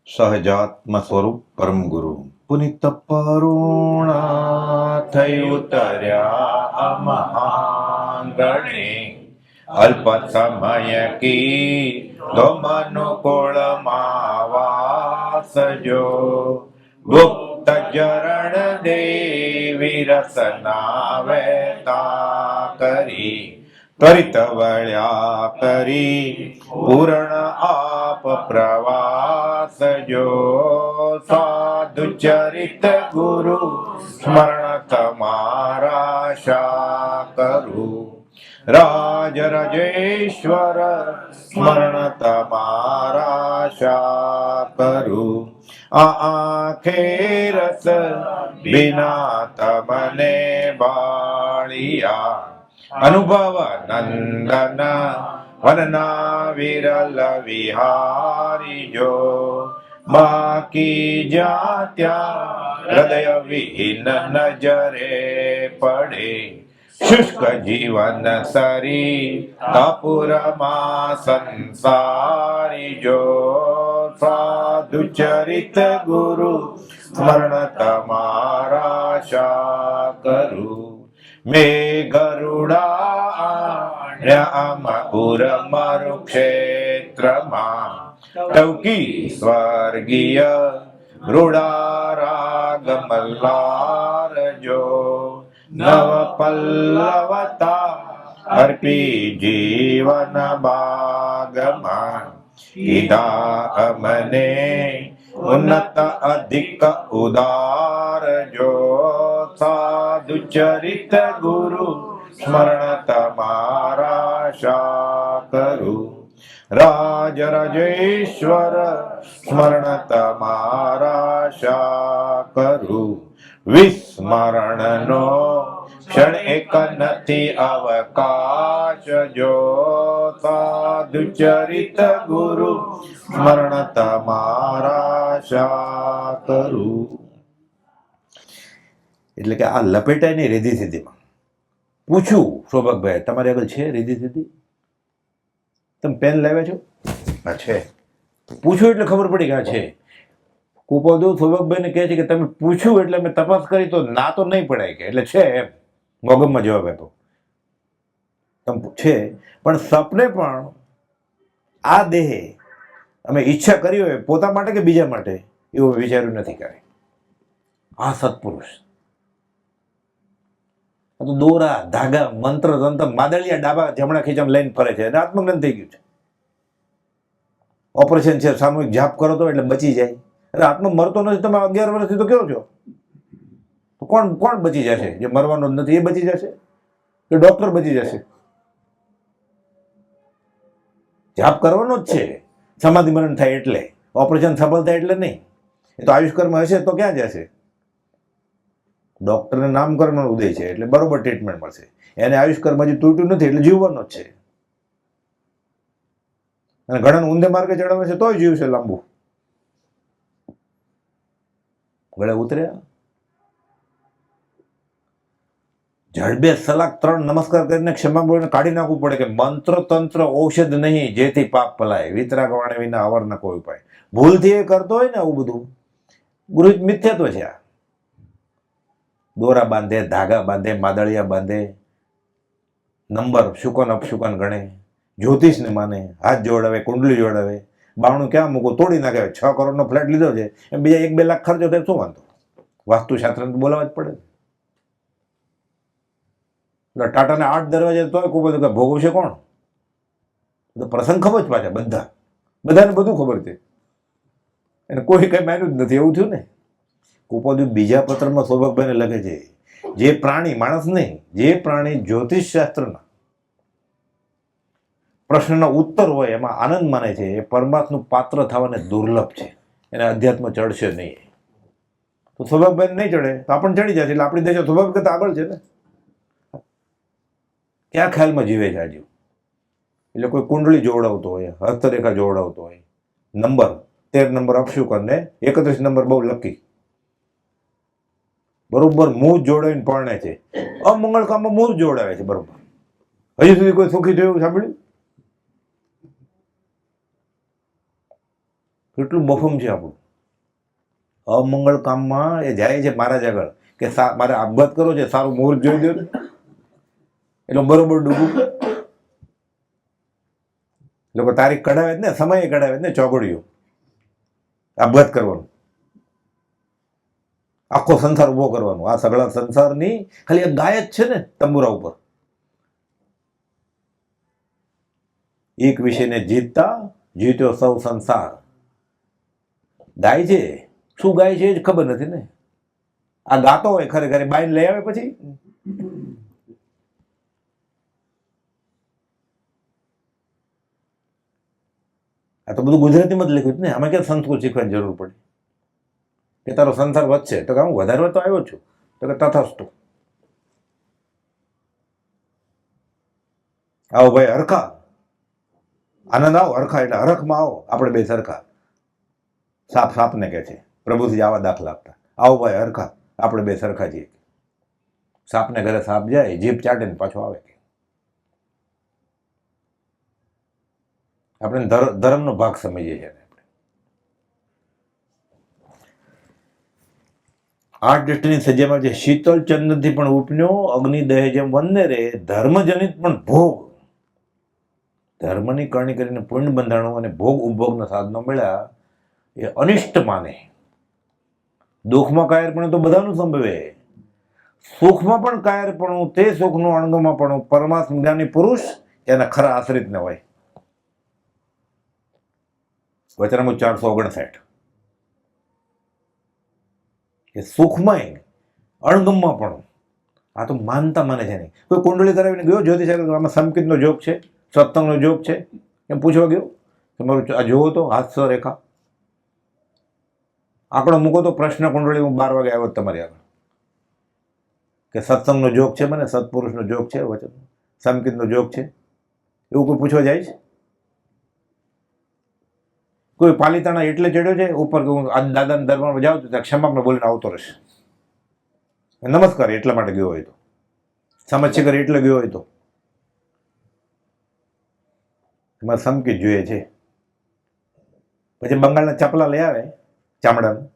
સહજાત્મ સ્વરૂપ પરમ ગુરુ પુનિત પરુણા થઈ ઉતર્યા મહાંગણે અલ્પ સમય કી તો મનુકુળ વાસજો ગુપ્ત જરણ દેવી રસના વેતા કરી ત્વરિત વળ્યા કરી પૂર્ણ આપ પ્રવાસ જો સાધુ ચરિત ગુરુ સ્મરણ તમારા શા કરું રાજ રાજેશ્વર સ્મરણ તમારા શા કરું આંખે રસ બિના તમને બાળિયા અનુભવ નંદન વનના વિરલ વિહારી જો બાકી જ્યાં ત્યાં હૃદય વિહીન નજરે પડે શુષ્ક જીવન સરી કપુરમાં સંસારી જો સાધુ ચરિત ગુરુ સ્મરણ તમારા શા કરું મેં ગરુડામ પુર મારું ક્ષેત્રમાં ટવકી સ્વર્ગીય રૂડા રાગ મલ્લાર જો નવ પલ્લવતા અર્પી જીવન બાગમાં કીધા અમને ઉન્નત અધિક ઉદાર જો સાધુ ચરિત ગુરુ સ્મરણ તમારા શા કરું રાજ રાજેશ્વર સ્મરણ તમારા શા કરું વિસ્મરણનો ક્ષણ એક નથી અવકાશ જો સાધુ ચરિત ગુરુ સ્મરણ તમારા શા કરું. એટલે કે આ લપેટાય નહીં રીધિ સિદ્ધિમાં. પૂછ્યું શોભકભાઈ તમારી આગળ છે રીધિ સિદ્ધિ? તમે પેન લાવ્યા છો? હા છે. પૂછ્યું એટલે ખબર પડી કે આ છે. કુપોદેવ શોભકભાઈને કહે છે કે તમે પૂછ્યું એટલે મેં તપાસ કરી તો ના તો નહીં પડાય કે એટલે છે એમ મોગમમાં જવાબ આપ્યો. તમે છે પણ સપને પણ આ દેહે અમે ઈચ્છા કરી હોય પોતા માટે કે બીજા માટે એવું વિચાર્યું નથી કરે. આ સત્પુરુષ તો દોરા ધાગા મંત્ર તંત્ર માદળિયા ડાબા જમણા ખીચામાં લઈને ફરે છે અને આત્મજ્ઞાન થઈ ગયું છે. ઓપરેશન છે સામૂહિક જાપ કરો તો એટલે બચી જાય. અરે આત્મા મરતો નથી. તમે 11 વર્ષથી તો કેવો છો તો કોણ બચી જશે? જે મરવાનો નથી એ બચી જશે કે ડોક્ટર બચી જશે? જાપ કરવાનો જ છે. સમાધિ મરણ થાય એટલે, ઓપરેશન સફળ થાય એટલે નહીં. એ તો આયુષ્કર્મ હશે તો ક્યાં જશે? ડોક્ટરને નામકરણનો ઉદય છે એટલે બરોબર ટ્રીટમેન્ટ મળશે. એને આયુષ્કર્મ હજી તૂટ્યું નથી એટલે જીવવાનો જ છે. અને ઘણાને ઊંધે માર્ગે ચડાવે છે તોય જીવશે લાંબુ. ગળે ઉતર્યા જડબે સલાક 3 નમસ્કાર કરીને ક્ષમા બોલીને કાઢી નાખવું પડે કે મંત્ર તંત્ર ઔષધ નહીં જેથી પાપ પલાય વિતરાગ વાણે વિના અવર ન કોઈ ઉપાય. ભૂલથી એ કરતો હોય ને આવું બધું ગુરુ મિથ્યાત્વ છે. આ દોરા બાંધે, ધાગા બાંધે, માદળિયા બાંધે, નંબર શુકન અપશુકન ગણે, જ્યોતિષને માને, હાથ જોડાવે, કુંડલી જોડાવે, બાવણું ક્યાં મૂકો તોડી નાખે. 6 કરોડનો ફ્લેટ લીધો છે એમ બીજા 1-2 લાખ ખર્ચો થાય શું વાંધો? વાસ્તુશાસ્ત્રને તો બોલાવવા જ પડે. એટલે ટાટાને 8 દરવાજા તોય ખૂબ બધું ભોગવશે કોણ? તો પ્રસંગ ખબર જ પાછા બધાને બધું ખબર છે એને કોઈ કઈ માન્યું જ નથી. એવું થયું ને. કુપોદ્વીપ બીજા પત્રમાં શોભકભાઈને લખે છે જે પ્રાણી, માણસ નહીં, જે પ્રાણી જ્યોતિષ શાસ્ત્રના પ્રશ્નનો ઉત્તર હોય એમાં આનંદ માને છે એ પરમાત્માનું પાત્ર થવાને દુર્લભ છે. એને અધ્યાત્મ ચડશે નહીં. તો શોભકભાઈને નહીં ચડે તો આપણને ચડી જશે. એટલે આપણી દેશ શોભક કરતા આગળ છે ને. ક્યાં ખ્યાલમાં જીવે છે આજે? એટલે કોઈ કુંડળી જોવડાવતો હોય, હસ્તરેખા જોવડાવતો હોય, નંબર 13 નંબર અપશુકન ને 31 નંબર બહુ લકી, બરોબર મું જોડાવીને પરણે છે. અમંગળ કામમાં મું જોડાવે છે બરોબર. હજી સુધી કોઈ સુખી થયું સાંભળ્યું? કેટલું મફમ છે આપણું. અમંગળ કામમાં એ જાય છે મહારાજ આગળ કે મારે આપઘાત કરવો છે, સારું મુહૂર્ત જોઈ દો એટલે બરોબર ડૂબું. લોકો તારીખ કઢાવે જ ને, સમય કઢાવે જ ને, ચોઘડિયું આપઘાત કરવાનું, આખો સંસાર ઉભો કરવાનો. આ સગળા સંસારની ખાલી એક ગાય જ છે ને તંબુરા ઉપર. એક વિષયને જીતતા જીત્યો સૌ સંસાર. ગાય છે, શું ગાય છે એ જ ખબર નથી ને. આ ગાતો હોય ખરેખર બાઈને લઈ આવે પછી આ તો બધું ગુજરાતીમાં જ લખ્યું ને. આમાં ક્યાં સંસ્કૃત શીખવાની જરૂર પડી કે તારો સંસાર વધશે? તો કે હું વધારવા તો આવ્યો છું. તો કે તથાસ્તુ. આવો ભાઈ હરખા, આનંદ આવો હરખા, એટલે હરખમાં આવો, આપણે બે સરખા. સાપ સાપને કહે છે પ્રભુજી આવા દાખલા આપતા. આવો ભાઈ હરખા, આપણે બે સરખા છીએ. સાપને ઘરે સાપ જાય, જીભ ચાટે ને પાછો આવે. આપણે ધર્મનો ભાગ સમજીએ છીએ. આઠ દ્રષ્ટિની સજ્જામાં છે શીતળ ચંદ્રથી પણ ઉપન્યો, અગ્નિ દહે જેમ વંદે રે, ધર્મજનિત પણ ભોગ. ધર્મની કરણી કરીને પુણ્ય બંધાણું અને ભોગ ઉપભોગના સાધનો મળ્યા એ અનિષ્ટ માને. દુઃખમાં કાયરપણું તો બધાનું સંભવે, સુખમાં પણ કાયરપણું, તે સુખનું અણગમાં પણ પરમાત્મા જ્ઞાની પુરુષ એના ખરા આશ્રિત ન હોય. વચનામૃત 459. કે સુખમાં અણગમમાં પણ આ તો માનતા માને છે નહીં. કોઈ કુંડળી કરાવીને ગયો જ્યોતિષ, આમાં સંકિતનો જોગ છે, સત્સંગનો જોગ છે, એમ પૂછવા ગયો, તમારું આ જોવો તો હાથ રેખા આંકડો મૂકો તો પ્રશ્ન કુંડળી હું 12 વાગે આવ્યો તમારી આગળ કે સત્સંગનો જોગ છે, મને સત્પુરુષનો જોગ છે, વચન સંકિતનો જોગ છે, એવું કોઈ પૂછવા જાય છે? કોઈ પાલિતાણા એટલે ચડ્યો છે ઉપર કે હું દાદાના દરબારમાં જાઉં તો ત્યાં ક્ષમાપણ બોલીને આવતો રહેશે, નમસ્કાર એટલા માટે ગયો હોય તો, સમજ કરે એટલે ગયો હોય તો. એમાં સંકેત જોઈએ છે. પછી બંગાળના ચપલા લઈ આવે ચામડાનું,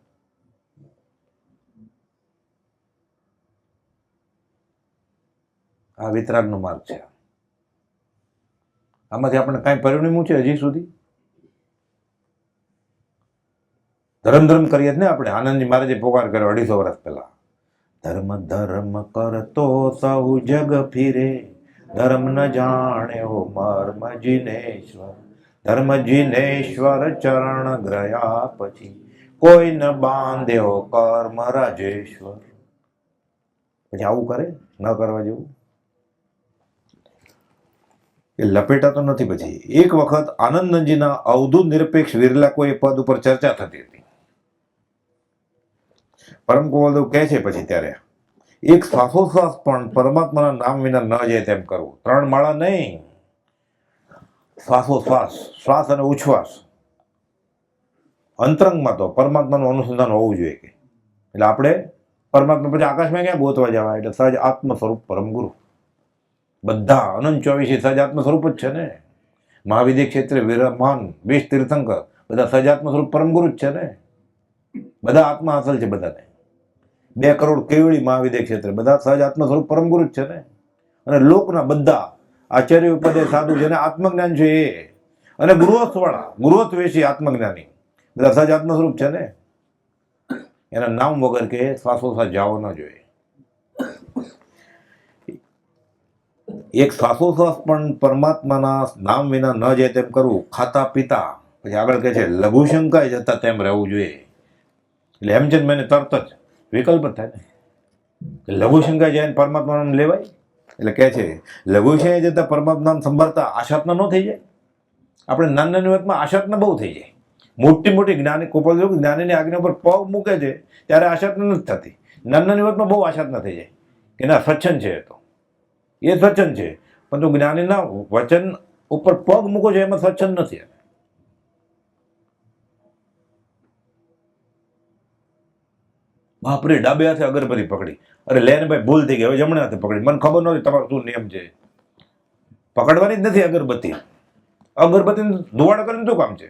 આ વિતરાગનો માર્ગ છે. આમાંથી આપણે કાંઈ પરિણમ્યું છે હજી સુધી? ધર્મ કરીએ જ ને આપણે. આનંદજી મહારાજે પોકાર કર્યો 250 વર્ષ પહેલા, ધર્મ ધર્મ કરતો સૌ જગ ફિરે, ધર્મ ન જાણ્યો મર્મ જીનેશ્વર, ધર્મ જીનેશ્વર ચરણ ગ્રયા પછી, કોઈ ન બાંધ્યો કર્મ રાજેશ્વર. પછી આવું કરે, ન કરવા જેવું એ લપેટા તો નથી. પછી એક વખત આનંદજીના અવધૂત નિરપેક્ષ વિરલા કોઈ પદ ઉપર ચર્ચા થતી હતી. પરમ ગોવર્ધન કહે છે પછી ત્યારે એક શ્વાસોશ્વાસ પણ પરમાત્માના નામ વિના ન જાય તેમ કરવું. 3 માળા નહીં, શ્વાસોશ્વાસ, શ્વાસ અને ઉચ્છ્વાસ. અંતરંગમાં તો પરમાત્માનું અનુસંધાન હોવું જોઈએ. એટલે આપણે પરમાત્મા પછી આકાશમાં ક્યાં ગોતવા જવા? એટલે સહજ આત્મ સ્વરૂપ પરમ ગુરુ. બધા અનંત 24 સહજ આત્મ સ્વરૂપ જ છે ને. મહાવિદ્ય ક્ષેત્રે વિરમાન 20 તીર્થંકર બધા સહજ આત્મ સ્વરૂપ પરમ ગુરુ જ છે ને. બધા આત્મા હાંસલ છે બધાને. 2 કરોડ કેવડી મહાવિદ્ય ક્ષેત્રે બધા સહજ આત્મ સ્વરૂપ પરમ ગુરુ જ છે ને. અને લોકના બધા આચાર્ય ઉપદે સાધુ જેને આત્મજ્ઞાન છે એ, અને ગુરુત્વવાળા ગુરુત્વેશી આત્મજ્ઞાની બધા સહજ આત્મ સ્વરૂપ છે ને. એના નામ વગર કે શ્વાસોશ્વાસ જાવો ન જોઈએ. એક શ્વાસોશ્વાસ પણ પરમાત્માના નામ વિના ન જાય તેમ કરવું. ખાતા પીતા પછી આગળ કહે છે લઘુશંકાએ જતા તેમ રહેવું જોઈએ. એટલે હેમચંદ મેને તરત જ વિકલ્પ જ થાય ને. લઘુશંકાએ જાય પરમાત્માનું લેવાય. એટલે કહે છે લઘુશંકાએ જતા પરમાત્માને સંભાળતા આશાત્મા ન થઈ જાય. આપણે નાની વાતમાં આશાત્મા બહુ થઈ જાય. મોટી મોટી જ્ઞાની કોપલ જ્ઞાનીની આજ્ઞા પર પગ મૂકે છે ત્યારે આશાત્મા નથી થતી. નાની વાતમાં બહુ આશાત્મા થઈ જાય કે ના સ્વચ્છંદ છે, તો એ સ્વચ્છંદ છે, પણ તું જ્ઞાનીના વચન ઉપર પગ મૂકો છો એમાં સ્વચ્છંદ નથી. બાપરે, ડાબે હાથે અગરબત્તી પકડી, અરે લેને ભાઈ ભૂલ થઈ ગઈ, હવે જમણે હાથે પકડી, મને ખબર નથી તમારો શું નિયમ છે. પકડવાની જ નથી અગરબત્તી. અગરબત્તી ધુવાડો કરીને શું કામ છે?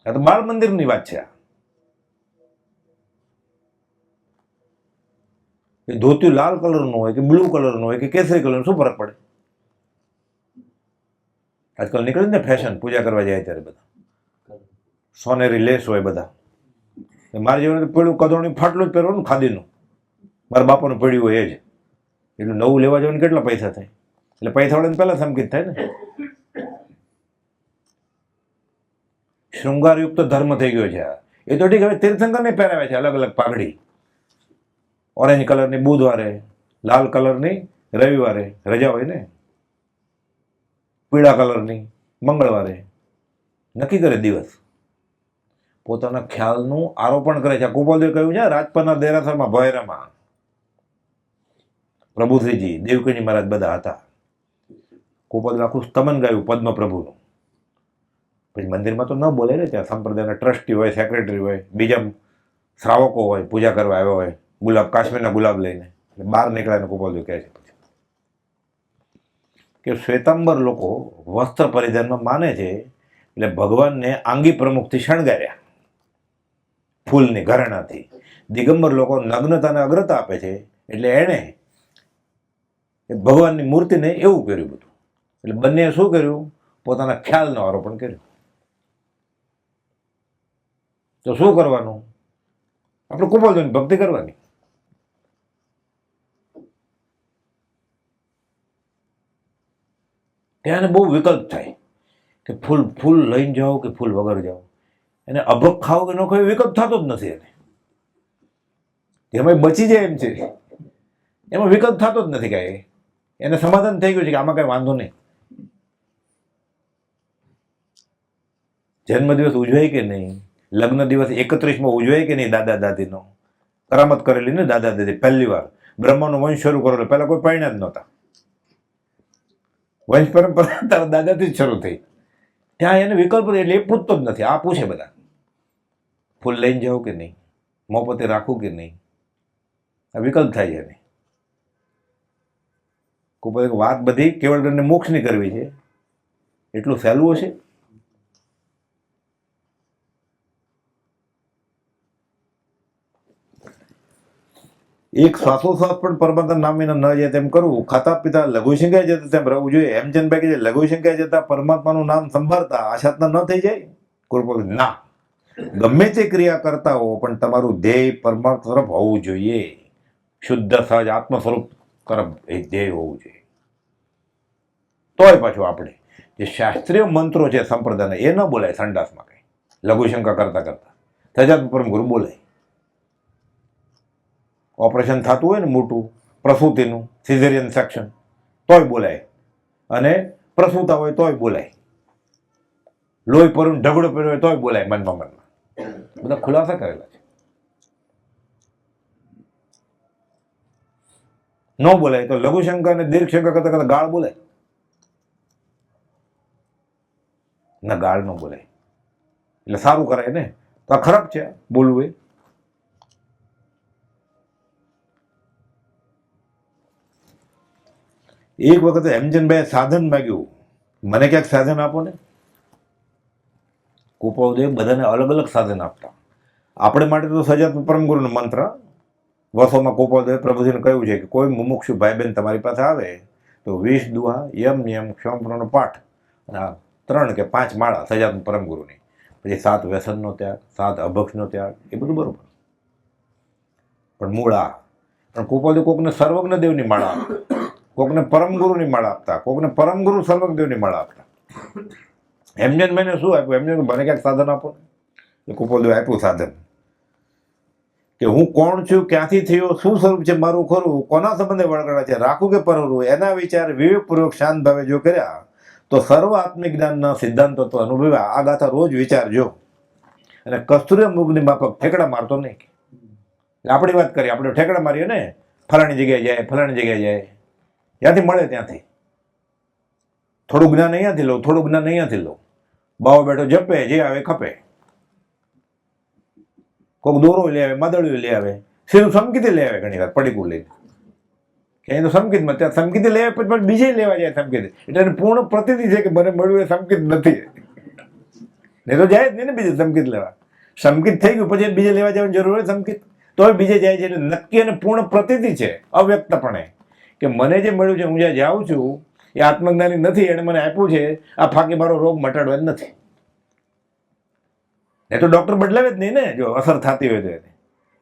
આ તો બાળ મંદિરની વાત છે. ધોતી લાલ કલરનું હોય કે બ્લુ કલરનું હોય કે કેસરી કલરનું, શું ફરક પડે? આજકાલ નીકળે ને ફેશન, પૂજા કરવા જાય ત્યારે બધા સોનેરી લેસ હોય બધા. મારે જેવું પડ્યું કદોણી ફાટલું જ પહેરવાનું ખાદીનું, મારા બાપાનું પડ્યું હોય એ જ. એટલું નવું લેવા જવાનું કેટલા પૈસા થાય? એટલે પૈસાવાળાને પહેલા સંકિત થાય ને. શૃંગારયુક્ત ધર્મ થઈ ગયો છે. એ તો ઠીક, હવે તીર્થંકરને પહેરાવે છે અલગ અલગ પાઘડી. ઓરેન્જ કલરની બુધવારે, લાલ કલરની રવિવારે રજા હોય ને, પીળા કલરની મંગળવારે. નક્કી કરે દિવસ. પોતાના ખ્યાલનું આરોપણ કરે છે. ગોપાલદેવે કહ્યું છે રાજપરના દેરાસરમાં ભૈરામાં પ્રભુશ્રીજી, દેવકીજી મહારાજ બધા હતા. ગોપાલદેવે આખું સ્તમન ગાયું પદ્મપ્રભુનું. પછી મંદિરમાં તો ન બોલે ને, ત્યાં સંપ્રદાયના ટ્રસ્ટી હોય, સેક્રેટરી હોય, બીજા શ્રાવકો હોય, પૂજા કરવા આવ્યા હોય, ગુલાબ, કાશ્મીરના ગુલાબ લઈને. એટલે બહાર નીકળ્યા. ગોપાલદેવ કહે છે કે શ્વેતાંબર લોકો વસ્ત્ર પરિધાનમાં માને છે, એટલે ભગવાનને આંગી પ્રમુખથી શણગાર્યા ફૂલની ઘરેણાથી. દિગંબર લોકો નગ્નતાને અગ્રતા આપે છે, એટલે એણે ભગવાનની મૂર્તિને એવું કર્યું બધું. એટલે બંને શું કર્યું? પોતાના ખ્યાલનો આરોપણ કર્યું. તો શું કરવાનું? આપણે ગોપાલદેવની ભક્તિ કરવાની. ત્યાં બહુ વિકલ્પ થાય કે ફૂલ લઈને જાઓ કે ફૂલ વગર જાઓ. એને અભક ખાવ કે ન ખાવ વિકલ્પ થતો જ નથી. એને એમાં બચી જાય એમ છે, એમાં વિકલ્પ થતો જ નથી કાંઈ. એને સમાધાન થઈ ગયું છે કે આમાં કાંઈ વાંધો નહીં. જન્મદિવસ ઉજવાય કે નહીં, લગ્ન દિવસ 31માં ઉજવાય કે નહીં, દાદા દાદીનો કરામત કરેલી ને. દાદા દાદી પહેલી વાર બ્રહ્માનો વંશ શરૂ કરેલો, પહેલા કોઈ પરિણ્યા જ નહોતા. વંશ પરંપરા તારા દાદાથી જ શરૂ થઈ. ત્યાં એને વિકલ્પ, એટલે એ પૂછતો જ નથી. આ પૂછે બધા, ફૂલ લઈને જાઓ કે નહીં, મોપતે રાખવું કે નહીં. આ વિકલ્પ થાય છે. એને કોઈ વાત બધી કેવળ તમને મોક્ષની કરવી છે, એટલું સહેલું હશે? એક શ્વાસોશ્વાસ પણ પરમાત્મા નામ વિના ન જાય તેમ કરવું. ખાતા પીતા લઘુ શંકાય જતા તેમ રહેવું જોઈએ. હેમચંદભાઈ કે લઘુ શંકાય જતા પરમાત્માનું નામ સંભાળતા આશાતના ન થઈ જાય? કૃપા ના, ગમે તે ક્રિયા કરતા હો પણ તમારું ધ્યેય પરમાત્મા તરફ હોવું જોઈએ. શુદ્ધ સહજ આત્મ સ્વરૂપ તરફ એ ધ્યેય હોવું જોઈએ. તોય પાછું આપણે જે શાસ્ત્રીય મંત્રો છે સંપ્રદાયના, એ ન બોલાય સંડાસમાં કંઈ લઘુશંકા કરતા કરતા. સજાત પરમ ગુરુ બોલાય. ઓપરેશન થતું હોય ને મોટું પ્રસૂતિનું, સિઝેરિયન સેક્શન, તોય બોલાય. અને પ્રસૂતા હોય તોય બોલાય. લોહી પર ઢગડો પહેર્યો હોય તોય બોલાય. મનમાં બધા ખુલાસા કરેલા છે. ન બોલાય તો લઘુશંકા અને દીર્ઘશંકા કરતા કરતા ગાળ બોલાય. ના, ગાળ ન બોલાય. એટલે સારું કરાય ને. તો આ ખરાબ છે બોલવું. એક વખત હેમચંદભાઈએ સાધન માગ્યું, મને ક્યાંક સાધન આપો ને. ગોપાલદેવ બધાને અલગ અલગ સાધન આપતા. આપણે માટે તો સજાત પરમ ગુરુનો મંત્ર વર્ષોમાં ગોપાલદેવે પ્રભુજીને કહ્યું છે કે કોઈ મુમુક્ષુ ભાઈ બહેન તમારી પાસે આવે તો 20 દુહા, યમ નિયમ, ક્ષમપૂર્ણનો પાઠ, અને 3 કે 5 માળા સજાત પરમ ગુરુની. પછી 7 વ્યસનનો ત્યાગ, 7 અભક્ષનો ત્યાગ, એ બધું બરોબર. પણ મૂળા, પણ ગોપાલદેવ કોકને સર્વજ્ઞ દેવની માળા આપતા, કોકને પરમ ગુરુની માળા આપતા, કોકને પરમ ગુરુ સર્વજ્ઞદેવની માળા આપતા. હેમચંદભાઈને શું આપ્યું? એમને મને ક્યાંક સાધન આપો ને. ગોપાલદેવે આપ્યું સાધન કે હું કોણ છું, ક્યાંથી થયો, શું સ્વરૂપ છે મારું ખરું, કોના સંબંધે વળગડા છે, રાખું કે પરવરું, એના વિચાર વિવેકપૂર્વક શાંત ભાવે જો કર્યા તો સર્વ આત્મિક જ્ઞાનના સિદ્ધાંતો તો અનુભવ્યા. આ ગાથા રોજ વિચારજો. અને કસ્તુરી મૃગની માફક ઠેકડા મારતો નહીં. આપણી વાત કરીએ, આપણે ઠેકડા મારીએ ને, ફલાણી જગ્યાએ જાય, ફલાણી જગ્યાએ જાય, જ્યાંથી મળે ત્યાંથી. થોડું જ્ઞાન અહીંયાથી લો, થોડું જ્ઞાન અહીંયાથી લો. બાવો બેઠો જપે, જે આવે ખપે. કોઈક દોરો લઈ આવે, માદળીઓ લઈ આવે, સીધું સમકીથી લઈ આવે. ઘણી વાર પડીકું લઈને ક્યાંય તો સમકીતમાં, ત્યાં સમકીથી લઈ આવે પછી બીજે લેવા જાય સમકીથી. એટલે એને પૂર્ણ પ્રતિનિધિ છે કે મને મળ્યું એ સમકીત નથી. નહીં તો જાય જ નહીં ને બીજે સંકેત લેવા. સંકેત થઈ ગયું પછી બીજે લેવા જવાની જરૂર હોય સંકેત, તો બીજે જાય છે. એટલે નક્કી અને પૂર્ણ પ્રતીતિ છે અવ્યક્તપણે કે મને જે મળ્યું છે, હું જ્યાં જાઉં છું એ આત્મજ્ઞાની નથી, એને મને આપ્યું છે, આ ફાંકી મારો રોગ મટાડવા જ નથી. એ તો ડોક્ટર બદલાવે જ નહીં ને, જો અસર થતી હોય તો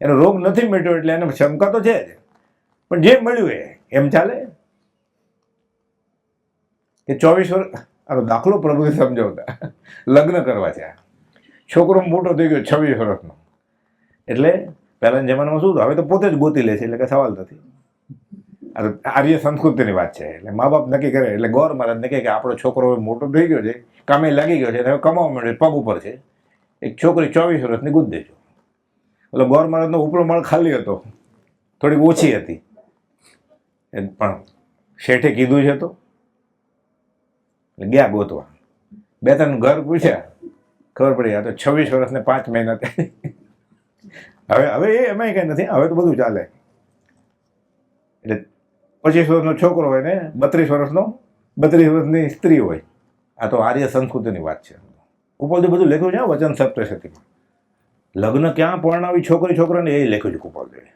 એનો રોગ નથી મટ્યો એટલે એને શંકા તો છે જ, પણ જે મળ્યું એમ ચાલે. કે 24 વર્ષ, આનો દાખલો પ્રભુએ સમજાવતા, લગ્ન કરવા છે, છોકરો મોટો થઈ ગયો 26 વર્ષનો, એટલે પહેલાના જમાનામાં શું હતું, હવે તો પોતે જ ગોતી લે છે એટલે કઈ સવાલ નથી. આર્ય સંસ્કૃતિની વાત છે. એટલે મા બાપ નક્કી કરે, એટલે ગોર મહારાજ નક્કી કે આપણો છોકરો હવે મોટો થઈ ગયો છે, કામે લાગી ગયો છે, હવે કમાવા માંડ્યો, પગ ઉપર છે, એક છોકરી 24 વર્ષની ગુદ દેજો. એટલે ગોર મહારાજનો ઉપરો માળ ખાલી હતો, થોડીક ઓછી હતી, પણ શેઠે કીધું છે તો ગયા ગોતવા. 2-3 ઘર પૂછ્યા, ખબર પડી આ તો 26 વર્ષને 5 મહિના. હવે એમાં કઈ નથી, હવે તો બધું ચાલે. એટલે 25 વર્ષનો છોકરો હોય ને 32 વર્ષની સ્ત્રી હોય. આ તો આર્ય સંસ્કૃતિની વાત છે. કુપાલજી બધું લખ્યું છે વચન સપ્તશતીમાં. લગ્ન ક્યાં પરણાવી છોકરાને એ લખ્યું છે કુપાલજી.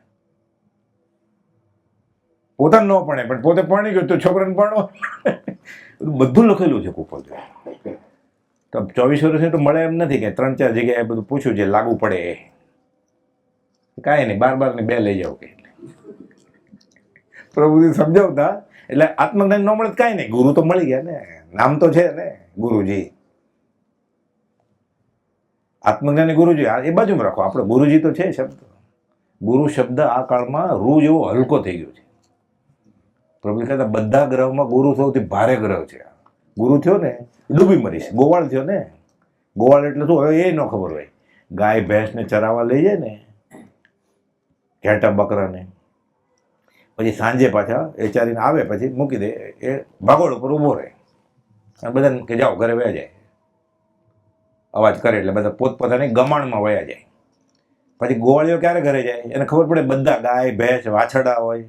પોતાને ન પરણે પણ પોતે પરણી ગયો તો છોકરાને પરણો, બધું લખેલું છે કુપાલજી. તો 24 વર્ષની તો મળે એમ નથી કે 3-4 જગ્યાએ બધું પૂછ્યું છે લાગુ પડે, કાંઈ નહીં, 12 ને 2 લઈ જાવ કે પ્રભુજી સમજાવતા. એટલે આત્મજ્ઞાન ન મળે કાંઈ નહીં, ગુરુ તો મળી ગયા ને, નામ તો છે ને ગુરુજી. આત્મજ્ઞાની ગુરુજી એ બાજુમાં રાખો, આપણે ગુરુજી તો છે શબ્દ. ગુરુ શબ્દ આ કાળમાં રૂ જેવો હલકો થઈ ગયો છે. પ્રભુ કહેતા બધા ગ્રહમાં ગુરુ સૌથી ભારે ગ્રહ છે. ગુરુ થયો ને ડૂબી મરીશ, ગોવાળ થયો ને. ગોવાળ એટલે શું, હવે એ ન ખબર હોય. ગાય ભેંસને ચરાવવા લઈ જાય ને, ઘેટા બકરાને, પછી સાંજે પાછા એ ચારીને આવે, પછી મૂકી દે, એ ભાગોળ ઉપર ઊભો રહે અને બધાને કે જાઓ ઘરે વયા જાય. અવાજ કરે એટલે બધા પોતપોતાની ગમાણમાં વયા જાય. પછી ગોવાળીઓ ક્યારે ઘરે જાય એને ખબર પડે, બધા ગાય ભેંસ વાછરડા હોય,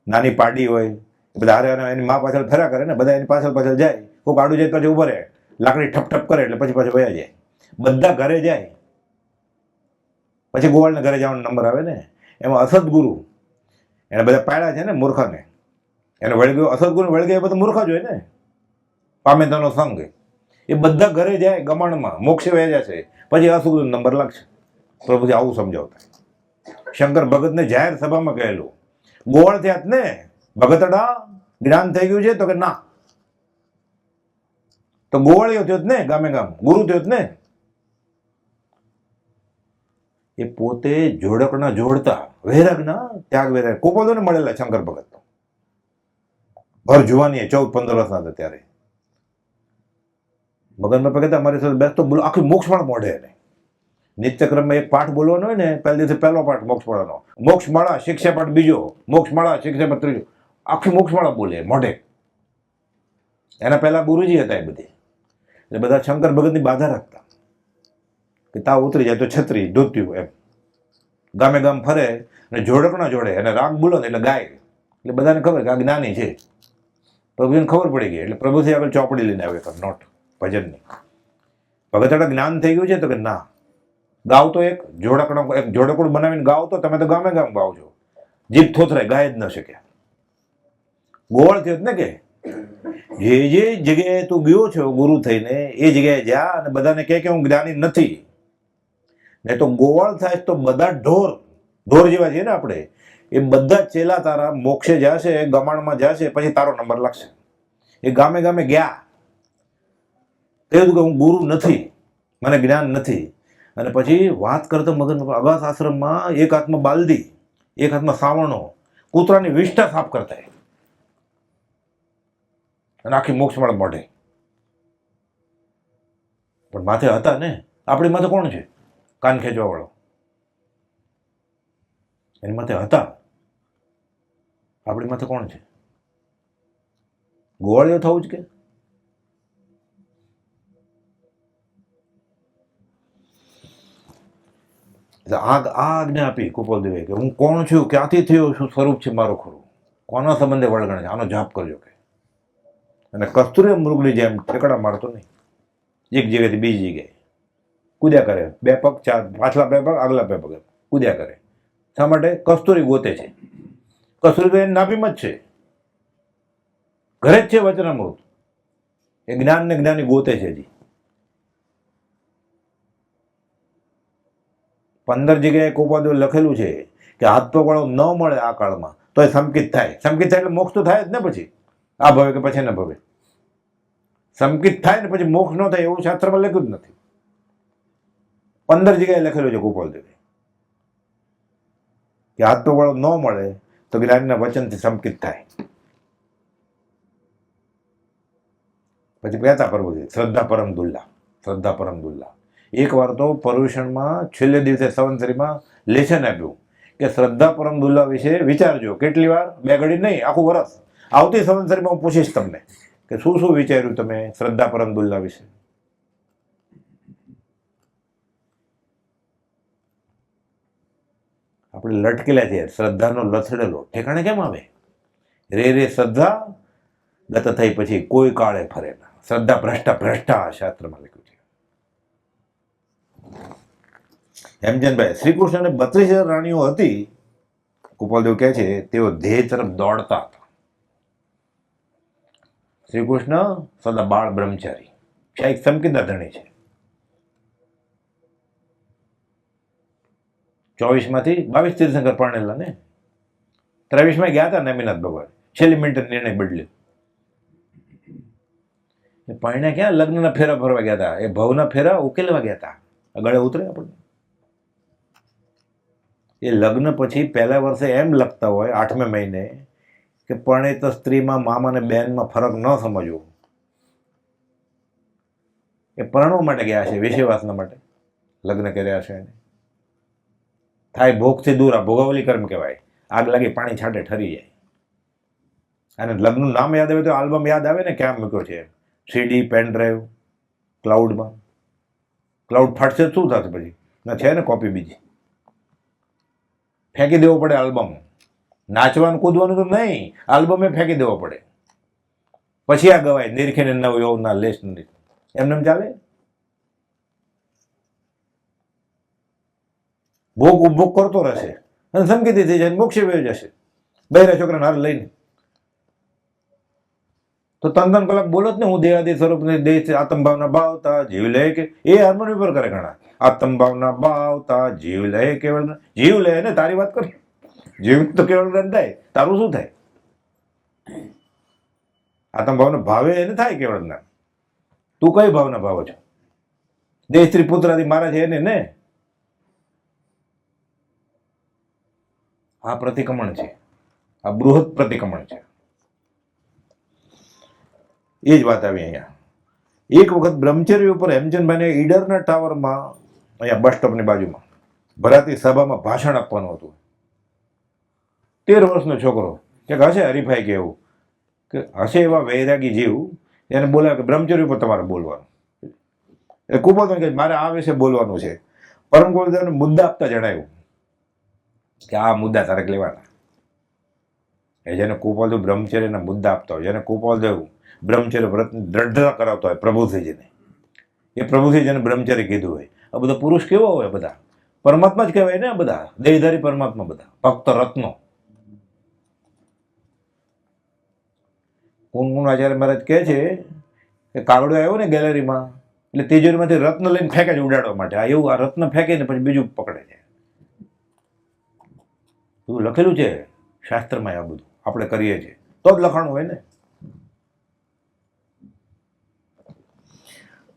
નાની પાડી હોય, બધા હારે એની મા પાછળ ફેરા કરે ને, બધા એની પાછળ જાય. કોઈક આડું જાય પછી ઉભો રહે, લાકડી ઠપ કરે એટલે પછી પાછું વયા જાય. બધા ઘરે જાય પછી ગોવાળને ઘરે જવાનો નંબર આવે ને. એમાં અસદગુરુ એને બધા પાડ્યા છે ને મૂર્ખાને, એને વળગ્યો, અસદગુરુ વળગ્યા બધા મૂર્ખા જ હોય ને, પામેતાનો સંઘ. એ બધા ઘરે જાય ગમાણમાં, મોક્ષે વયા જશે, પછી અસદગુરુ નંબર લાગશે. પ્રભુજી આવું સમજાવતા. શંકર ભગતને જાહેર સભામાં કહેલું, ગોવાળ થયા ને ભગતડા, જ્ઞાન થઈ ગયું છે? તો કે ના. તો ગોવાળીઓ થયો ને, ગામે ગામ ગુરુ થયો ને. એ પોતે જોડકણા જોડતા, વૈરાગના ત્યાગ વૈરાગ. કોપોદોને મળેલા શંકર ભગત ભર જુવાની 14-15 વર્ષના હતા ત્યારે. મગનમાં કહેતા અમારી સાથે બેસતો બોલો, આખી મોક્ષમાળા મોઢે એને. નિત્યક્રમમાં એક પાઠ બોલવાનો હોય ને, પહેલા દિવસે પહેલો પાઠ મોક્ષમાળાનો, મોક્ષમાળા શિક્ષા પાઠ બીજો, મોક્ષમાળા શિક્ષા પાઠ ત્રીજો, આખી મોક્ષમાળા બોલે મોઢે. એના પહેલા ગુરુજી હતા એ બધી. એટલે બધા શંકર ભગતની બાધા રાખતા કે તાવ ઉતરી જાય તો છત્રી ધોત્યું એમ. ગામે ગામ ફરે અને જોડકણા જોડે અને રાગ બોલો ને એટલે ગાય. એટલે બધાને ખબર કે આ જ્ઞાની છે. પ્રભુજીને ખબર પડી ગઈ એટલે પ્રભુજી આગળ ચોપડી લઈને આવ્યો નોટ ભજનની. ભગતડા જ્ઞાન થઈ ગયું છે? તો કે ના. ગાવ તો એક જોડકણું બનાવીને ગાવ તો તમે તો ગામે ગામ ગાવ છો, જીભ થોથરાય, ગાય જ ન શક્યા. ગોવાળ થયો ને કે જે જગ્યાએ તું ગયો છો ગુરુ થઈને એ જગ્યાએ જા અને બધાને કહે કે હું જ્ઞાની નથી. નહીં તો ગોવાળ થાય તો બધા ઢોર જેવા છીએ ને આપણે, એ બધા ચેલા તારા મોક્ષે જશે, ગમાણમાં જશે, પછી તારો નંબર લાગશે. એ ગામે ગામે ગયા, કહ્યું કે હું ગુરુ નથી, મને જ્ઞાન નથી. અને પછી વાત કરતો મગન અગાસ આશ્રમમાં એક હાથમાં બાલદી, એક હાથમાં સાવરણો, કૂતરાની વિષ્ઠા સાફ કરતા અને આખી મોક્ષમાળા મોઢે. પણ માથે હતા ને, આપણી માથે કોણ છે કાન ખેંચવા વાળો? એની માથે હતા, આપણી માથે કોણ છે? ગોવાળીઓ થવું જ કે? આ આજ્ઞા આપી કુપાલદેવે કે હું કોણ છું, ક્યાંથી થયો, શું સ્વરૂપ છે મારો ખરું, કોના સંબંધે વળગણ છે, આનો જાપ કરજો કે. અને કસ્તુરી મૃગની જેમ ઠેકડા મારતો નહીં એક જગ્યાએથી બીજી જગ્યાએ. કૂદ્યા કરે, 2 પગ 4, પાછલા 2 પગ આગલા 2 પગ કૂદ્યા કરે. શા માટે? કસ્તુરી ગોતે છે. કસ્તુરી તો એની નાભીમાં જ છે, ઘરે જ છે વચનામૃત. એ જ્ઞાન ને જ્ઞાની ગોતે છે. હજી 15 જગ્યાએ કોપાદેવ લખેલું છે કે હાથ પગ વાળો ન મળે આ કાળમાં તો એ સંકિત થાય. સંકિત થાય એટલે મોક્ષ તો થાય જ ને. પછી આ ભવે કે પછી ન ભવે સંકિત થાય ને પછી મોક્ષ ન થાય એવું શાસ્ત્રમાં લખ્યું જ નથી. 15 જગ્યાએ લખેલું છે ગોપાલદેવે કે હાથ પગ વાળો ન મળે તો જ્ઞાનીના વચનથી સંકિત થાય. પછી કહેતા પ્રભુજી શ્રદ્ધા પરમ દુલ્લા, શ્રદ્ધા પરમ દુલ્લા. એકવાર તો પર્યુષણમાં છેલ્લે દિવસે સંવત્સરીમાં લેશન આપ્યું કે શ્રદ્ધા પરમ દુલ્લા વિશે વિચારજો. કેટલી વાર? 2 ઘડી નહીં, આખું વર્ષ. આવતી સંવત્સરીમાં હું પૂછીશ તમને કે શું શું વિચાર્યું તમે શ્રદ્ધા પરમ દુલ્લા વિશે. આપણે લટકેલા છીએ. શ્રદ્ધાનો લથડેલો ઠેકાણે કેમ આવે? રે શ્રદ્ધા ગત થઈ પછી કોઈ કાળે ફરે ના. શ્રદ્ધા ભ્રષ્ટા ભ્રષ્ટા શાસ્ત્રમાં લખ્યું છે. હેમચંદભાઈ, શ્રી કૃષ્ણને 32,000 રાણીઓ હતી. ગોપાલદેવ કહે છે તેઓ ધ્યેય તરફ દોડતા હતા. શ્રી કૃષ્ણ સદા બાળ બ્રહ્મચારી, શાયદ સંકિતના ધણી છે. 24 માંથી 22 તીર્થંકર પરણેલા ને. 23 ગયા હતા નેમિનાથ ભગવાન. છેલ્લી મિનિટે નિર્ણય બદલ્યો. પરણ્યા ક્યાં? લગ્નના ફેરા ફરવા ગયા હતા. એ ભવના ફેરા ઉકેલવા ગયા હતા. ગળે ઉતરે આપણને. એ લગ્ન પછી પહેલા વર્ષે એમ લખતા હોય 8મે મહિને કે પરણિત સ્ત્રીમાં મામા અને બહેનમાં ફરક ન સમજવો. એ પરણવા માટે ગયા છે, વિષયવાસના માટે લગ્ન કર્યા છે. એને થાય ભોગથી દૂર. આ ભોગાવલી કર્મ કહેવાય. આગ લાગી પાણી છાંટે ઠરી જાય. અને લગ્નનું નામ યાદ આવે તો આલ્બમ યાદ આવે ને ક્યાં મૂક્યો છે. સીડી, પેન ડ્રાઈવ, ક્લાઉડમાં. ક્લાઉડ ફાટશે શું થશે પછી? ના છે ને કોપી બીજી. ફેંકી દેવો પડે આલ્બમ. નાચવાનું કૂદવાનું તો નહીં, આલ્બમે ફેંકી દેવો પડે. પછી આ ગવાય નિરખીને નવ યૌવના લેશ નથી. એમને એમ ચાલે? ભોગ ઉપભોગ કરતો રહેશે અને સંકેતી થઈ જાય, મોક્ષે વહી જશે બહેરા છોકરાને હાર લઈને. તો 3 કલાક બોલો જ ને હું દેહાદી સ્વરૂપને દેહ આત્મભાવના બાવતા જીવ લે કે એ હાર્મોનિયમ પર કરે ઘણા. આત્મભાવના બાવતા જીવ લે કેવળ જીવ લે ને. તારી વાત કરી જીવ તો કેવળ જ્ઞાન થાય. તારું શું થાય? આત્મભાવના ભાવે એને થાય કેવળ જ્ઞાન. તું કઈ ભાવના ભાવો છો? દેહ સ્ત્રી પુત્રાથી મારા છે એને ને. આ પ્રતિક્રમણ છે, આ બૃહદ પ્રતિક્રમણ છે. એ જ વાત આવી અહીંયા. એક વખત બ્રહ્મચર્ય ઉપર હેમચંદભાઈને ઈડરના ટાવરમાં અહીંયા બસ સ્ટોપની બાજુમાં ભરાતી સભામાં ભાષણ આપવાનું હતું. 13 વર્ષનો છોકરો કે હશે હરીફાઈ કે એવું કે હશે એવા વૈરાગી જીવ એને બોલાવે કે બ્રહ્મચર્ય ઉપર તમારે બોલવાનું. એ કુપોતન કે મારે આ વિશે બોલવાનું છે. પરમ ગોવિંદને મુદ્દા આપતા જણાવ્યું કે આ મુદ્દા તારે લેવાના. એ જેને કુપાલદેવ બ્રહ્મચર્યના મુદ્દા આપતા હોય, જેને કુપાલદેવ બ્રહ્મચર્ય વ્રતની દ્રઢતા કરાવતા હોય પ્રભુશ્રીજીને, એ પ્રભુશ્રીજીને બ્રહ્મચર્ય કીધું હોય. આ બધા પુરુષ કેવા હોય? બધા પરમાત્મા જ કહેવાય ને. આ બધા દેહધારી પરમાત્મા, બધા ભક્ત રત્નો. કુનકુન આચાર્ય મહારાજ કહે છે કે કાગડો આવ્યો ને ગેલેરીમાં એટલે તિજોરીમાંથી રત્ન લઈને ફેંકે છે ઉડાડવા માટે. આ એવું, આ રત્ન ફેંકે ને પછી બીજું પકડે છે. બધું લખેલું છે શાસ્ત્રમાં. આ બધું આપણે કરીએ છીએ તો જ લખાણું હોય ને.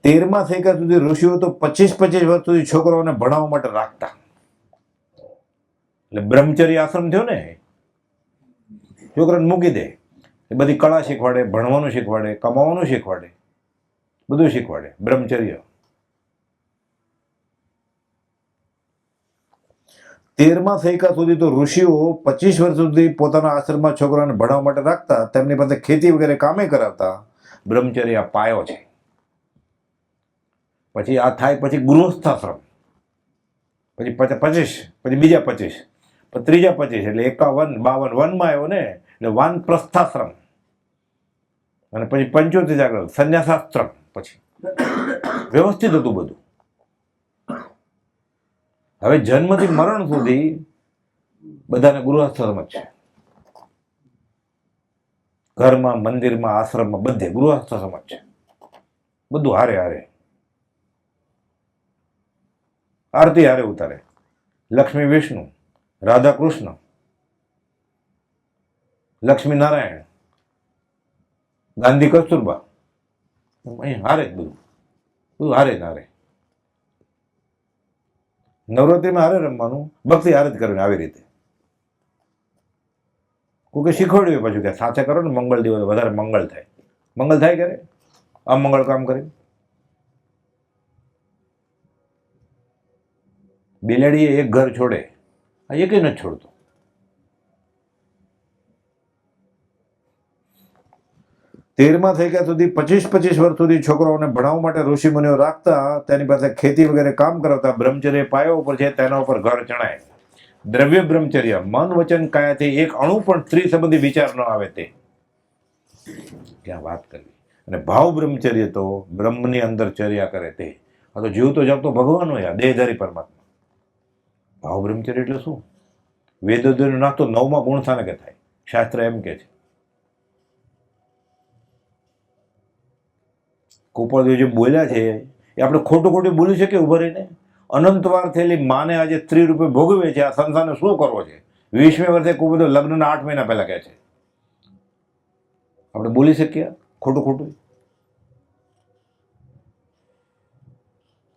13મા સૈકા સુધી ઋષિઓ તો 25 વર્ષ સુધી છોકરાઓને ભણાવવા માટે રાખતા. એટલે બ્રહ્મચર્ય આશ્રમ થયો ને. છોકરાને મૂકી દે, એ બધી કળા શીખવાડે, ભણવાનું શીખવાડે, કમાવાનું શીખવાડે, બધું શીખવાડે. બ્રહ્મચર્ય. 13મા સૈકા સુધી તો ઋષિઓ 25 વર્ષ સુધી પોતાના આશ્રમમાં છોકરાને ભણાવવા માટે રાખતા. તેમની પાસે ખેતી વગેરે કામે કરાવતા. બ્રહ્મચર્ય આ પાયો છે. પછી આ થાય પછી ગૃહસ્થાશ્રમ, પછી 25, પછી બીજા 25, પછી ત્રીજા 25 એટલે 51, 52 વનમાં આવ્યો ને એટલે વાનપ્રસ્થાશ્રમ, અને પછી 75 આગળ સંન્યાસાશ્રમ. પછી વ્યવસ્થિત હતું બધું. હવે જન્મથી મરણ સુધી બધાને ગૃહસ્થાશ્રમ જ છે. ઘરમાં, મંદિરમાં, આશ્રમમાં બધે ગૃહસ્થાશ્રમ જ છે. બધું હારે હારે, આરતી હારે ઉતારે. લક્ષ્મી વિષ્ણુ, રાધા કૃષ્ણ, લક્ષ્મી નારાયણ, ગાંધી કસ્તુરબા, અહીં હારે જ બધું, બધું હારે જ હારે. નવરાત્રિમાં હારે રમવાનું, ભક્તિ હારે જ કરવાની. આવી રીતે કોઈ શીખવાડ્યું પાછું કે સાથે કરો ને મંગળ દિવસ વધારે મંગળ થાય. મંગળ થાય ક્યારે? અમંગળ કામ કરે. બિલાડીએ એક ઘર છોડે, આ એકે નથી છોડતો. તેરમાં થઈ ગયા સુધી 25 વર્ષ સુધી છોકરાઓને ભણાવવા માટે ઋષિમુનિઓ રાખતા, તેની પાસે ખેતી વગેરે કામ કરાવતા. બ્રહ્મચર્ય પાયો ઉપર છે, તેના ઉપર ઘર ચણાય. દ્રવ્ય બ્રહ્મચર્ય, મન વચન કાયાથી એક અણુ પણ સ્ત્રી સંબંધી વિચાર ન આવે તે ક્યાં વાત કરવી. અને ભાવ બ્રહ્મચર્ય તો બ્રહ્મની અંદર ચર્યા કરે તે. આ તો જીવતો જાગતો ભગવાન હોય, દેહધારી પરમાત્મા. ભાવ બ્રહ્મચર્ય એટલે શું? વેદોનો નાસ્તો 9મા ગુણ સ્થાનકે થાય, શાસ્ત્ર એમ કે છે. ગોપાલદેવ જે બોલ્યા છે એ આપણે ખોટું ખોટું બોલી શકીએ ઉભા રહીને? અનંતવાર થયેલી માને આજે સ્ત્રી રૂપે ભોગવે છે. આ સંસારને શું કરવો છે? 20મે વર્ષે ગોપાલદેવ લગ્નના 8 મહિના પહેલા કહે છે. આપણે બોલી શકીએ ખોટું ખોટું?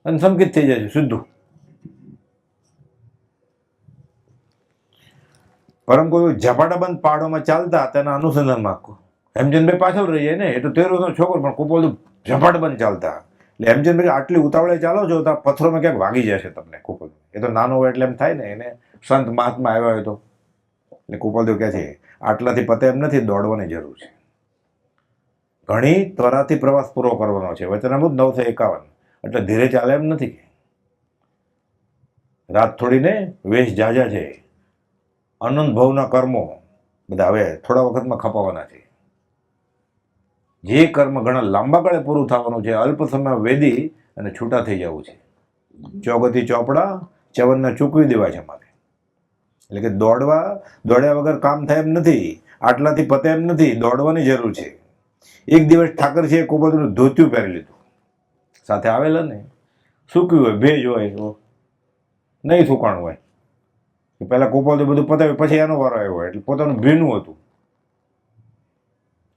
અને સંકિત થઈ જાય છે સીધું. પરમ કોઈ ઝપાટાબંધ પહાડોમાં ચાલતા, તેના અનુસંધાનમાં હેમચંદભાઈ પાછળ રહી જાય ને. એ તો 13 વર્ષનો છોકરો, પણ ગોપાલદેવ ઝપાટબંધ ચાલતા. એટલે હેમચંદભાઈ આટલી ઉતાવળે ચાલો છો તો પથ્થરોમાં ક્યાંક વાગી જશે તમને. ગોપાલદેવ એ તો નાનો હોય એટલે એમ થાય ને, એને સંત મહાત્મા આવ્યા હોય તો. એટલે ગોપાલદેવ કહે છે આટલાથી પતે એમ નથી, દોડવાની જરૂર છે. ઘણી ત્વરાથી પ્રવાસ પૂરો કરવાનો છે. વચનામૃત 951. એટલે ધીરે ચાલે એમ નથી. રાત થોડીને વેશ જાજા છે. અનંત ભવના કર્મો બધા હવે થોડા વખતમાં ખપાવવાના છે. જે કર્મ ઘણા લાંબા ગાળે પૂરું થવાનું છે, અલ્પ સમય વેદી અને છૂટા થઈ જવું છે. ચોગતી ચોપડા ચવનને ચૂકવી દેવા છે મારે. એટલે કે દોડ્યા વગર કામ થાય એમ નથી. આટલાથી પતે એમ નથી, દોડવાની જરૂર છે. એક દિવસ ઠાકરસિંહે ગોપાલદેવનું ધોતિયું પહેરી લીધું. સાથે આવેલા ને સૂક્યું હોય, ભેજ હોય, નહીં સુકાણું હોય. પહેલા ગોપાલદેવ બધું પતાવ્યું, પછી એનો વારો આવ્યો હોય. એટલે પોતાનું ભીનું હતું.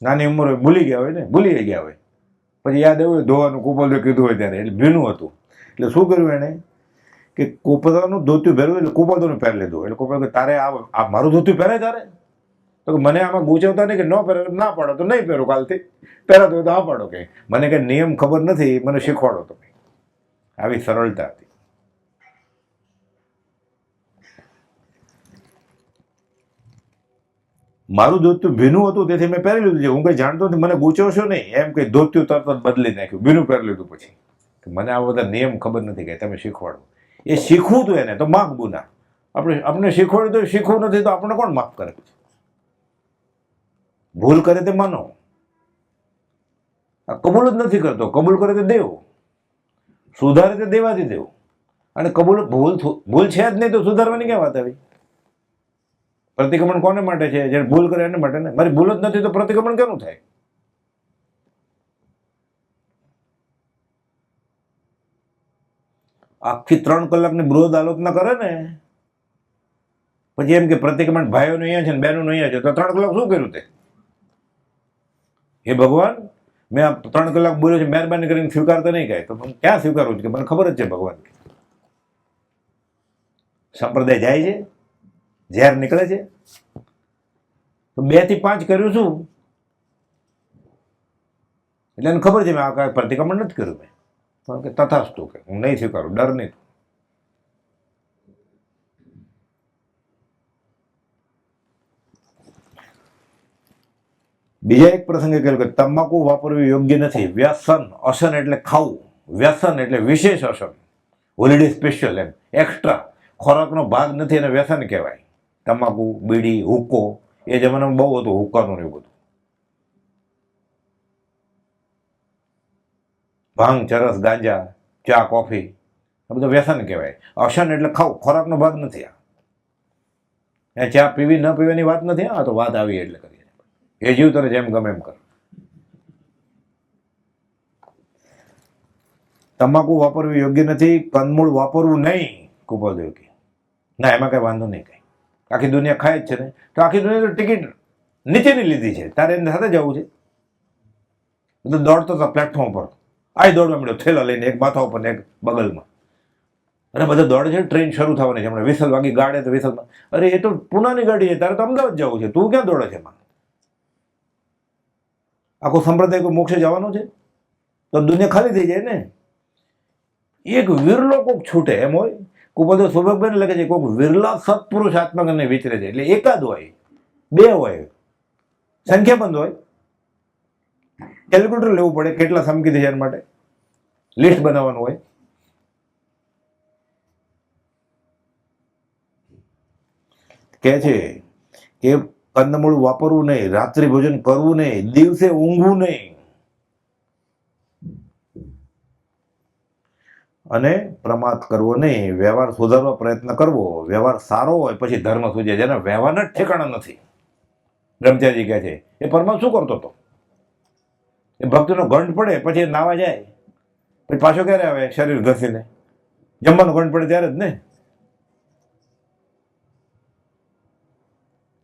નાની ઉંમર હોય, ભૂલી ગયા હોય ને, ભૂલી ગયા હોય. પછી યાદ આવ્યું ધોવાનું, ગોપાલદેવ કીધું હોય ત્યારે. એટલે ભીનું હતું. એટલે શું કર્યું એણે કે પોતાનું ધોતિયું પહેરવું, એટલે ગોપાલદેવનું પહેરી લીધું. એટલે ગોપાલદેવ તારે આ મારું ધોતિયું પહેરે તારે? તો મને આમાં ગૂંચવતા નહીં કે ન પહેરે, ના પાડો તો નહીં પહેરો, કાલથી પહેરાતો હોય તો હા પાડો. કે મને કંઈ નિયમ ખબર નથી, મને શીખવાડો તમે. આવી સરળતા હતી. મારું ધોતિયું ભીનું હતું તેથી મેં પહેરી લીધું છે. હું કંઈ જાણતો નથી, મને ગૂંચવશો નહીં એમ કંઈ ધોતિયું તરત જ બદલી નાખ્યું, ભીનું પહેરી લીધું. પછી મને આ બધા નિયમ ખબર નથી કે તમે શીખવાડો. એ શીખવું હતું એને તો માફ ગુના. આપણે શીખવાડ્યું તો શીખવું નથી તો આપણે કોણ માફ કરે? ભૂલ કરે તે માનો, આ કબૂલ જ નથી કરતો. કબૂલ કરે તે દેવો, સુધારે તે દેવાથી દેવો. અને ભૂલ છે જ નહીં તો સુધારવાની ક્યાં વાત આવી? પ્રતિક્રમણ કોને માટે છે? જેને ભૂલ કરે એને માટે ને. મારી ભૂલ જ નથી તો પ્રતિક્રમણ કેનું થાય? આખી 3 કલાકની બૃહદ આલોચના કરે ને, પછી એમ કે પ્રતિક્રમણ ભાઈઓને અહીંયા છે ને બહેનોને અહીંયા છે, તો 3 કલાક શું કર્યું તે? હે ભગવાન, મેં આ 3 કલાક બોલ્યો છે, મહેરબાની કરીને સ્વીકારતા નહીં કહે. તો ક્યાં સ્વીકારવું છે? કે મને ખબર જ છે ભગવાન. સંપ્રદાય જાય છે, ઝેર નીકળે છે. તો 2 થી 5 કર્યું છું એટલે એને ખબર છે મેં આ કાંઈ પ્રતિક્રમણ નથી કર્યું. મેં કે તથાસ્તુ, કે હું નહીં સ્વીકારું, ડર નહીં. બીજા એક પ્રસંગે કહ્યું કે તમાકુ વાપરવી યોગ્ય નથી. વ્યસન, અસન એટલે ખાવું, વ્યસન એટલે વિશેષ અસન, હોલિડે સ્પેશિયલ, એમ એક્સ્ટ્રા ખોરાકનો ભાગ નથી એને વ્યસન કહેવાય. તમાકુ, બીડી, હુક્કો, એ જમાનામાં બહુ હતું હુક્કાનું ને એવું બધું. ભાંગ, ચરસ, ગાંજા, ચા, કોફી, આ બધું વ્યસન કહેવાય. અશન એટલે ખાવ, ખોરાકનો ભાગ નથી. આ ચા પીવી ન પીવાની વાત નથી. આ તો વાત આવી એટલે કરીએ. એ જીવ તને જેમ ગમે એમ કર. તમાકુ વાપરવી યોગ્ય નથી, કંદમૂળ વાપરવું નહીં, કુપોલદેવ કે ના એમાં કઈ વાંધો નહીં. કઈ આખી દુનિયા ખાય જ છે ને, તો આખી દુનિયા તો ટિકિટ નીચેની લીધી છે, તારે એની સાથે જવું છે. બધું દોડતો હતો પ્લેટફોર્મ પર, આ દોડવા મળ્યો થેલા લઈને, એક માથા ઉપર ને એક બગલમાં. અરે બધા દોડે છે, ટ્રેન શરૂ થવાની છે હમણાં, વિસલ વાગી ગાડે તો વિસલમાં. અરે એ તો પુનાની ગાડી છે, તારે તો અમદાવાદ જવું છે, તું ક્યાં દોડે છે એમાં? આખો સંપ્રદાય કોઈ મોક્ષે જવાનું છે તો દુનિયા ખાલી થઈ જાય ને. એક વિરલો કોક છૂટે એમ હોય. કુપોલદેવ સૌભાગ્યને લખે છે કોઈક વિરલા સત્પુરુષ આત્મજ્ઞાનને વિચરે છે. એટલે એકાદ હોય, બે હોય, સંખ્યાબંધ હોય. કેલ્ક્યુલેટર લેવું પડે કેટલા સમકી છે એના માટે, લિસ્ટ બનાવવાનું હોય. કે છે કે કંદમૂળ વાપરવું નહીં, રાત્રિ ભોજન કરવું નહીં, દિવસે ઊંઘવું નહીં, અને પ્રમાદ કરવો નહીં, વ્યવહાર સુધારવા પ્રયત્ન કરવો. વ્યવહાર સારો હોય પછી ધર્મ સૂજે. જેના વ્યવહારના જ ઠેકાણા નથી, બ્રહ્મચારી કહે છે, એ પરમાત્મા શું કરતો હતો? એ ભક્તિનો ગંઠ પડે પછી નાવા જાય, પછી પાછો ક્યારે આવે? શરીર ઘસીને. જમવાનો ગંઠ પડે ત્યારે જ ને.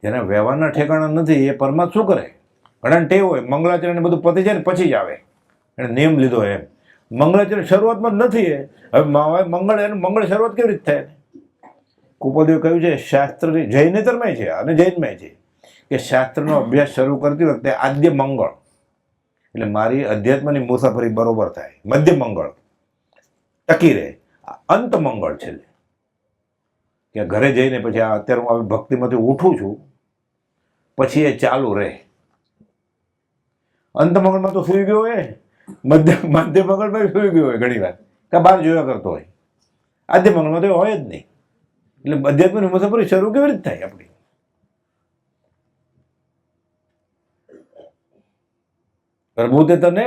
જેના વ્યવહારના ઠેકાણા નથી એ પરમાત્મા શું કરે? ઘણા ટેવ હોય, મંગળાચરણ બધું પતી જાય ને પછી જ આવે, એને નિયમ લીધો એમ. મંગળાચરણ શરૂઆતમાં જ નથી. હવે મંગળ એનું મંગળ શરૂઆત કેવી રીતે થાય? કુપોલદેવ કહ્યું છે શાસ્ત્રની, જૈનેતરમાં છે અને જૈનમાં છે, કે શાસ્ત્રનો અભ્યાસ શરૂ કરતી વખતે આદ્ય મંગળ એટલે મારી અધ્યાત્મની મુસાફરી બરોબર થાય, મધ્ય મંગળ ટકી રહે, અંત મંગળ છે કે ઘરે જઈને પછી આ અત્યારે હું આવી ભક્તિમાંથી ઉઠું છું પછી એ ચાલુ રહે. અંત મંગળમાં તો સુઈ ગયો હોય, મધ્ય મંગળમાં સુઈ ગયો હોય ઘણી વાર, કે બહાર જોયા કરતો હોય. આદ્ય મંગળમાં તો હોય જ નહીં. એટલે અધ્યાત્મની મુસાફરી શરૂ કેવી રીતે થાય આપણી? પ્રભુ તે તને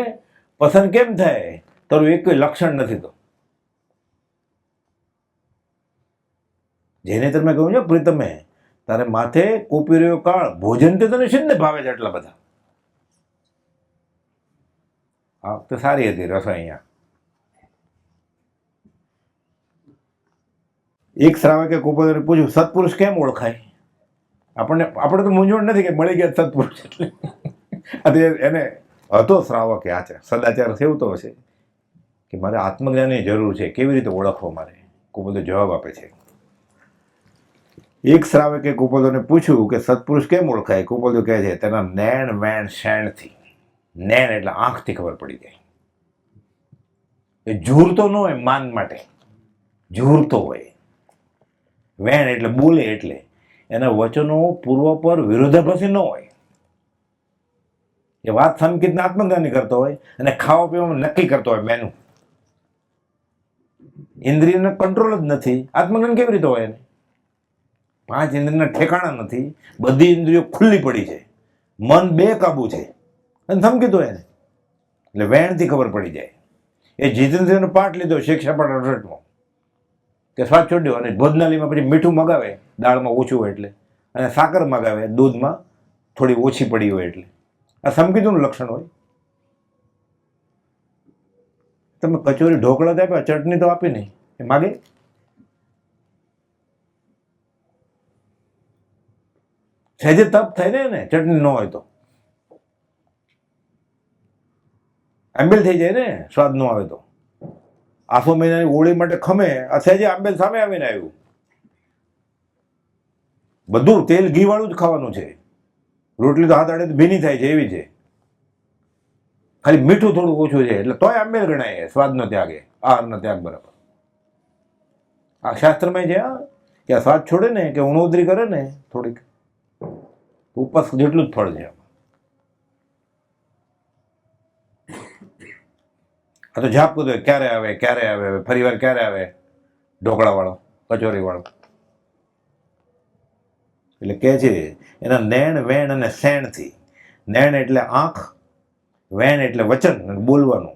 પસંદ કેમ થાય? તારું એક કોઈ લક્ષણ નથી. તો જેને તમે કહ્યું છે પ્રીતમે, તારે માથે કોપી રહ્યો કાળ, ભોજન તે તને શીને ભાવે છે આટલા બધા. આ વખતે સારી હતી રસોઈ. અહીંયા એક શ્રાવકે કુપોલદેવને પૂછ્યું સત્પુરુષ કેમ ઓળખાય? આપણે તો મૂંઝવણ નથી કે મળી ગયા સત્પુરુષ એટલે. એને હતો શ્રાવક કે આચાર સદાચાર સેવતો હશે કે મારે આત્મજ્ઞાનની જરૂર છે, કેવી રીતે ઓળખવો મારે? કુપોલદેવ જવાબ આપે છે. એક શ્રાવકે કુપોલદેવને પૂછ્યું કે સત્પુરુષ કેમ ઓળખાય? કુપોલદેવ કહે છે તેના નૈણ વેણ શેણથી. નૈણ એટલે આંખથી ખબર પડી જાય. એ ઝૂરતો ન હોય, માન માટે ઝૂરતો હોય. વેણ એટલે બોલે, એટલે એના વચનો પૂર્વ પર વિરોધાભાસી ન હોય. એ વાત સંકિતને આત્મજ્ઞાની કરતો હોય અને ખાવા પીવામાં નક્કી કરતો હોય મેનુ. ઇન્દ્રિયનો કંટ્રોલ જ નથી, આત્મજ્ઞાન કેવી રીતે હોય? એને 5 ઇન્દ્રિયના ઠેકાણા નથી, બધી ઇન્દ્રિયો ખુલ્લી પડી છે, મન બેકાબુ છે અને સંકિત હોય એને. એટલે વેણથી ખબર પડી જાય. એ જીતેન્દ્રનો પાઠ લીધો શિક્ષાપાઠ 68માં, કે સ્વાદ છોડ્યો અને ભોજનાલયમાં પછી મીઠું મગાવે દાળમાં ઓછું હોય એટલે, અને સાકર મગાવે દૂધમાં થોડી ઓછી પડી હોય એટલે. આ સમકીતનું લક્ષણ હોય. તમે કચોરી ઢોકળા તો આપ્યા, ચટણી તો આપી નહીં, એ માગે? સહેજે તપ થાય ને એને, ચટણી ન હોય તો આંબેલ થઈ જાય ને, સ્વાદ ન આવે તો. આસો મહિનાની હોળી માટે ખમે, આ સહેજે આંબેલ સામે આવીને આવ્યું. બધું તેલ ઘી વાળું જ ખાવાનું છે. રોટલી તો હાથ આડે ભીની થાય છે એવી છે, ખાલી મીઠું થોડું ઓછું છે એટલે તોય આંબેલ ગણાય. સ્વાદનો ત્યાગ, આહારનો ત્યાગ બરાબર. આ શાસ્ત્રમાં છે કે આ સ્વાદ છોડે ને, કે ઉણોદરી કરે ને થોડીક, ઉપવાસ જેટલું જ ફળ છે. આ તો જાપ કરતો ક્યારે આવે ક્યારે આવે, ફરી વાર ક્યારે આવે ઢોકળા વાળો, કચોરી વાળો. એટલે કે છે એના નૈણ વેણ અને શેણથી. નૈણ એટલે આંખ, વેણ એટલે વચન બોલવાનું,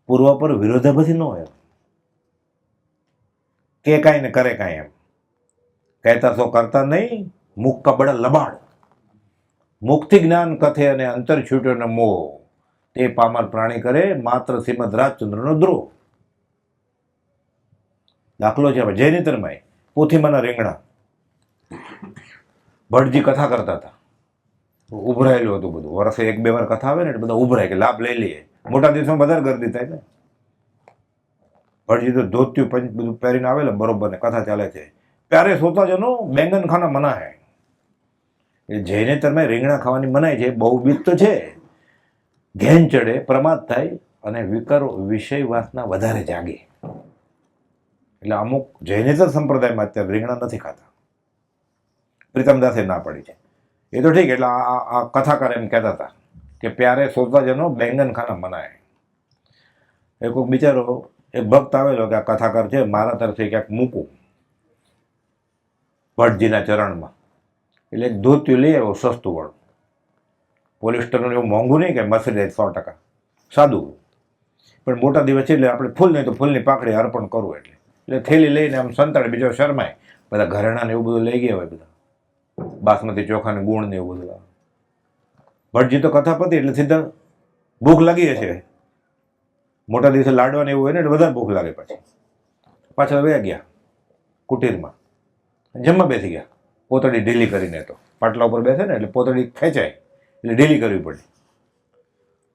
પૂર્વ પર વિરોધાભાસી ન હોય. કે કાંઈ ને કરે કાંઈ એમ કહેતા તો કરતા નહીં, મુખ કબડ લબાડ, મુખથી જ્ઞાન કથે અને અંતર છૂટ્યો ન મોહ, તે પામર પ્રાણી કરે માત્ર શ્રીમદ રાજચંદ્રનો દ્રોહ. દાખલો છે જૈનેતરમાંય પોથીમાના રીંગણા. ભટ્ટજી કથા કરતા હતા, ઉભરાયેલું હતું બધું, વર્ષે 1-2 વાર કથા આવે ને એટલે બધા ઉભરાય કે લાભ લઈ લઈએ. મોટા દિવસમાં વધારે ગરદી થાય ને. ભટ્ટજી તો ધોત્યું પંચ બધું પહેરીને આવેલા બરોબર ને કથા ચાલે છે. પ્યારે સોતા જનો બેંગન ખાના મના હે. એ જૈનેતરમાં રીંગણા ખાવાની મનાય છે, બહુ બીત તો છે. ઘેન ચડે, પ્રમાદ થાય અને વિષય વાસના વધારે જાગે. એટલે અમુક જૈનેતર સંપ્રદાયમાં અત્યારે રીંગણા નથી ખાતા. પ્રીતમદાસે ના પડી છે એ તો ઠીક. એટલે આ કથાકાર એમ કહેતા હતા કે પ્યારે સોતા જનો બેંગન ખાના મનાય. એ કોઈક બિચારો એક ભક્ત આવેલો કે આ કથાકાર છે, મારા તરફથી ક્યાંક મૂકું ભટ્ટજીના ચરણમાં. એટલે એક ધોતિયું લઈ આવ્યો સસ્તું વાળું, પોલિસ્ટરનું એવું મોંઘું નહીં કે મસરી 100%, સાદું. પણ મોટા દિવસ એટલે આપણે ફૂલ નહીં તો ફૂલની પાકડી અર્પણ કરવું એટલે થેલી લઈને આમ સંતાડે, બીજો શરમાય. બધા ઘરેણાને એવું બધું લઈ ગયા હોય, બધા બાસમતી ચોખાને ગુણ ને એવું બધું. ભટ્ટજી તો કથા પતી એટલે સીધા ભૂખ લાગી હશે, મોટા દિવસે લાડવાને એવું હોય ને એટલે વધારે ભૂખ લાગે. પછી પાછળ વયા ગયા કુટીરમાં, જમવા બેસી ગયા. પોતળી ઢીલી કરીને, તો પાટલા ઉપર બેસે ને એટલે પોતળી ખેંચાય એટલે ઢીલી કરવી પડે.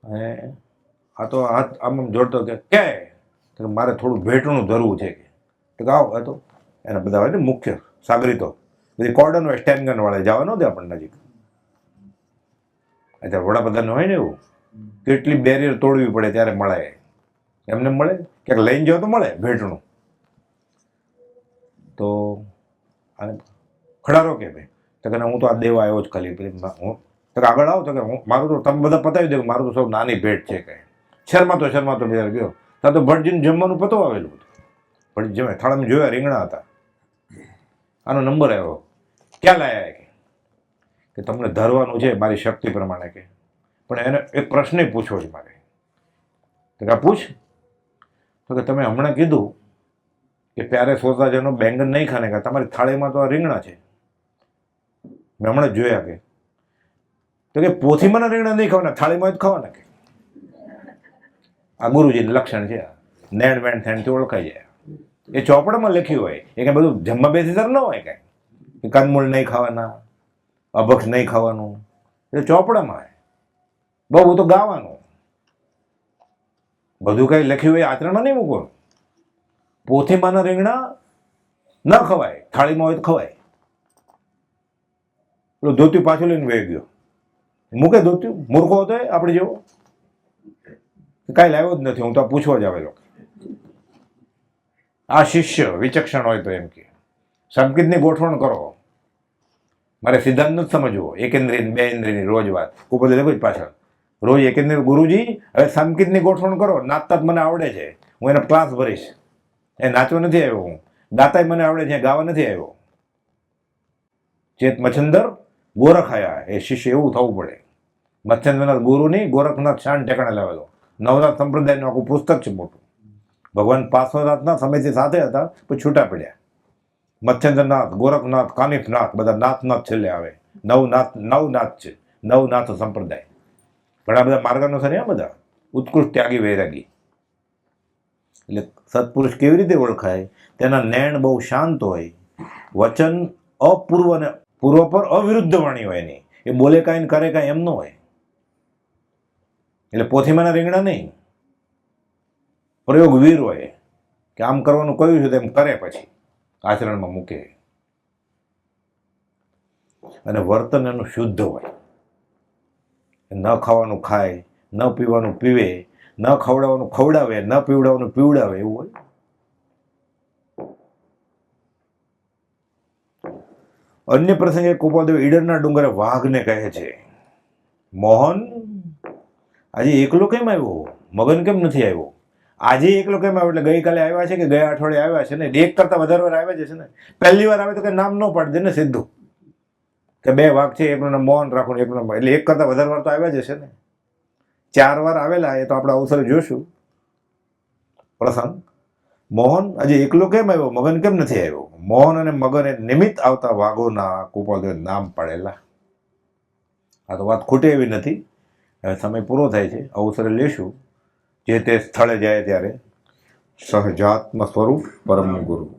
અને આ તો હાથ આમ જોડતો કે ક્યાંય મારે થોડું ભેટણું ધરવું છે કે આવો. એ તો એના બધા હોય ને મુખ્ય સાગરીતો બધી કોર્ડન હોય, સ્ટેનગન વાળા જવા ન દે આપણને નજીક. અત્યારે વડાપ્રધાન હોય ને એવું, કેટલી બેરિયર તોડવી પડે ત્યારે મળે. એમને મળે ક્યાંક લઈને જાઓ તો મળે ભેટણું. તો આને ખડારો કે ભાઈ તો કે હું તો આ દેવા આવ્યો જ ખાલી. હું તો આગળ આવો તો કે હું મારું તો તમે બધા પતાવી દો, મારું તો સૌ નાની ભેટ છે. કે શર્મા તો બિચાર ગયો. ત્યાં તો ભટ્ટજીને જમવાનું પતો આવેલું હતું. ભટ્ટ જમે થાળામાં જોયા રીંગણા હતા. આનો નંબર આવ્યો, ક્યાં લાયા કે તમને ધરવાનું છે મારી શક્તિ પ્રમાણે. કે પણ એને એક પ્રશ્ન પૂછવો છે મારે. તો કે પૂછ. તો કે તમે હમણાં કીધું કે પ્યારે સોતા જનો બેંગન નહીં ખાને, કે તમારી થાળીમાં તો આ રીંગણા છે. મેં હમણાં જ જોયા. કે તો કે પોથીમાંના રીંગણા નહીં ખાવાના, થાળીમાં જ ખાવાના. કે આ ગુરુજીનું લક્ષણ છે. નેણ વેણ થેણથી ઓળખાઈ જાય. એ ચોપડામાં લખ્યું હોય, એ કંઈ બધું જમવા બેસીસર ન હોય કાંઈ કે કંદમૂળ નહીં ખાવાના, અભક્ષ નહીં ખાવાનું. એ ચોપડામાં બહુ તો ગાવાનું. બધું કંઈ લખ્યું હોય આચરણમાં નહીં મૂકવાનું. પોથીમાંના રીંગણા ન ખવાય, થાળીમાં હોય તો ખવાય. પેલો ધોત્યું પાછું લઈને વહી ગયો. મૂકે ધોત્યું, મૂર્ખો હતો આપણે જેવો, કાંઈ લાવ્યો જ નથી, હું તો પૂછવા જ આવેલો. આ શિષ્ય વિચક્ષણ હોય તો એમ કે સંકેતની ગોઠવણ કરો. મારે સિદ્ધાંત નથી સમજવો, એકેન્દ્રિય 2 ઇન્દ્રિયની રોજ વાત ઉપર લખો જ પાછળ. રોજ એકેન્દ્રિય ગુરુજી હવે સંકેતની ગોઠવણ કરો. નાચતા જ મને આવડે છે, હું એનો ક્લાસ ભરીશ. એ નાચવા નથી આવ્યો હું, ગાતા મને આવડે છે, ગાવા નથી આવ્યો. ચેત મચ્છંદર ગોરખાયા, એ શિષ્ય એવું થવું પડે. મચ્છંદ્રનાથ ગુરુ નહીં, ગોરખનાથ શાન ઠેકાણે લાવેલો. નવનાથ સંપ્રદાયનું આખું પુસ્તક છે મોટું. ભગવાન પાર્શ્વનાથના સમયથી સાથે હતા, પછી છૂટા પડ્યા. મચ્છેન્દ્રનાથ, ગોરખનાથ, કાનિફનાથ, બધા નાથનાથ છેલ્લે આવે. નવનાથ છે, નવનાથ સંપ્રદાય. ઘણા બધા માર્ગાનુસાર આ બધા ઉત્કૃષ્ટ ત્યાગી વૈરાગી. એટલે સત્પુરુષ કેવી રીતે ઓળખાય? તેના નૈણ બહુ શાંત હોય, વચન અપૂર્વ અને પૂર્વ પર અવિરુદ્ધ વાણી હોય એની. એ બોલે કાંઈ ને કરે કાંઈ એમ ન હોય. એટલે પોથીમાંના રીંગણા નહીં, પ્રયોગ વીર હોય કે આમ કરવાનું કહ્યું છે તેમ કરે, પછી આચરણમાં મૂકે. અને વર્તન એનું શુદ્ધ હોય. ન ખાવાનું ખાય, ન પીવાનું પીવે, ન ખવડાવવાનું ખવડાવે, ન પીવડાવવાનું પીવડાવે, એવું હોય. અન્ય પ્રસંગે કૃપાદેવ ઈડરના ડુંગરે વાઘને કહે છે, મોહન આજે એકલો કેમ આવ્યો? મગન કેમ નથી આવ્યો? આજે એકલો કેમ આવ્યો? એટલે ગઈકાલે આવ્યા છે કે ગયા અઠવાડિયે આવ્યા છે ને, એક કરતા વધારે વાર આવ્યા છે ને. પહેલી વાર આવે તો કે નામ ન પાડી દે ને સીધું, કે 2 વાઘ છે, એકનું નામ મોહન રાખો ને એકનું નામ. એટલે એક કરતા વધારે વાર તો આવ્યા જ છે ને. 4 વાર આવેલા, એ તો આપણે અવસર જોઈશું પ્રસંગ. મોહન આજે એકલો કેમ આવ્યો, મગન કેમ નથી આવ્યો? મોહન અને મગને નિમિત્ત આવતા વાઘોના કુપાલદેવે નામ પાડેલા. આ તો વાત ખોટી એવી નથી. હવે સમય પૂરો થાય છે, અવસરે લેશું જે તે સ્થળે જાય ત્યારે. સહજાત્મ સ્વરૂપ પરમ ગુરુ.